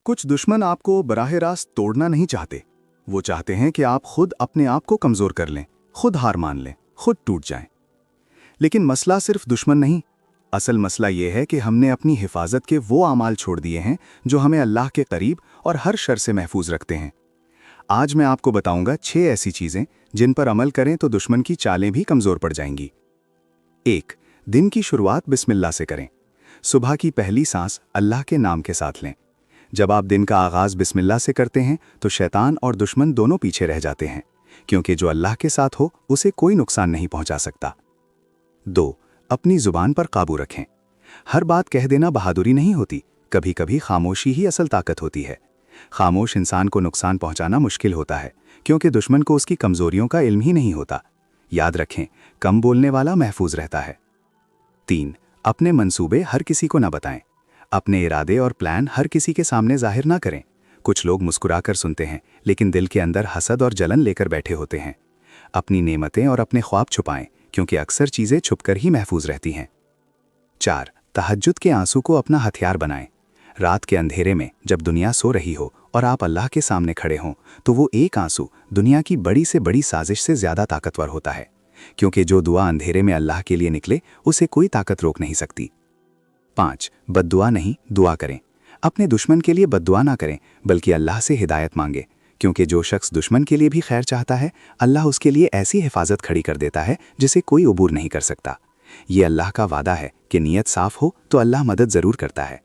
कुछ दुश्मन आपको बराह रास्त तोड़ना नहीं चाहते। वो चाहते हैं कि आप खुद अपने आप को कमज़ोर कर लें, खुद हार मान लें, खुद टूट जाएं। लेकिन मसला सिर्फ दुश्मन नहीं, असल मसला ये है कि हमने अपनी हिफाजत के वो आमाल छोड़ दिए हैं जो हमें अल्लाह के करीब और हर शर से महफूज रखते हैं। आज मैं आपको बताऊंगा 6 ऐसी चीज़ें जिन पर अमल करें तो दुश्मन की चालें भी कमज़ोर पड़ जाएंगी। 1. दिन की शुरुआत बिस्मिल्लाह से करें। सुबह की पहली सांस अल्लाह के नाम के साथ लें। जब आप दिन का आगाज़ बिस्मिल्लाह से करते हैं तो शैतान और दुश्मन दोनों पीछे रह जाते हैं, क्योंकि जो अल्लाह के साथ हो उसे कोई नुकसान नहीं पहुंचा सकता। 2. अपनी ज़ुबान पर काबू रखें। हर बात कह देना बहादुरी नहीं होती, कभी कभी खामोशी ही असल ताकत होती है। खामोश इंसान को नुकसान पहुंचाना मुश्किल होता है, क्योंकि दुश्मन को उसकी कमज़ोरियों का इल्म ही नहीं होता। याद रखें, कम बोलने वाला महफूज रहता है। 3. अपने मंसूबे हर किसी को ना बताएं। अपने इरादे और प्लान हर किसी के सामने जाहिर ना करें। कुछ लोग मुस्कुराकर सुनते हैं, लेकिन दिल के अंदर हसद और जलन लेकर बैठे होते हैं। अपनी नेमतें और अपने ख्वाब छुपाएं, क्योंकि अक्सर चीज़ें छुपकर ही महफूज रहती हैं। 4. तहज्जुद के आंसू को अपना हथियार बनाएं। रात के अंधेरे में जब दुनिया सो रही हो और आप अल्लाह के सामने खड़े हों, तो वो एक आंसू दुनिया की बड़ी से बड़ी साजिश से ज़्यादा ताकतवर होता है, क्योंकि जो दुआ अंधेरे में अल्लाह के लिए निकले उसे कोई ताकत रोक नहीं सकती। 5. बद्दुआ नहीं, दुआ करें। अपने दुश्मन के लिए बद्दुआ ना करें, बल्कि अल्लाह से हिदायत मांगे, क्योंकि जो शख्स दुश्मन के लिए भी खैर चाहता है, अल्लाह उसके लिए ऐसी हिफाजत खड़ी कर देता है जिसे कोई अबूर नहीं कर सकता। ये अल्लाह का वादा है कि नीयत साफ हो तो अल्लाह मदद ज़रूर करता है।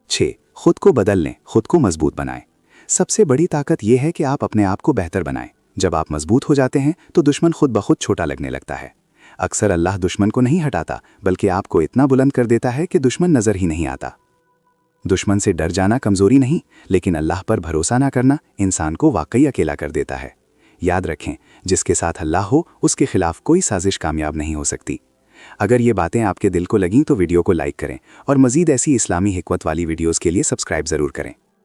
6. खुद को बदल लें, खुद को मजबूत बनाएं। सबसे बड़ी ताकत यह है कि आप अपने आप को बेहतर बनाएं। जब आप मजबूत हो जाते हैं तो दुश्मन खुद ब खुद छोटा लगने लगता है। अक्सर अल्लाह दुश्मन को नहीं हटाता, बल्कि आपको इतना बुलंद कर देता है कि दुश्मन नज़र ही नहीं आता। दुश्मन से डर जाना कमज़ोरी नहीं, लेकिन अल्लाह पर भरोसा ना करना इंसान को वाकई अकेला कर देता है। याद रखें, जिसके साथ अल्लाह हो उसके खिलाफ कोई साजिश कामयाब नहीं हो सकती। अगर ये बातें आपके दिल को लगीं तो वीडियो को लाइक करें और मज़ीद ऐसी इस्लामी हिकमत वाली वीडियोज़ के लिए सब्सक्राइब ज़रूर करें।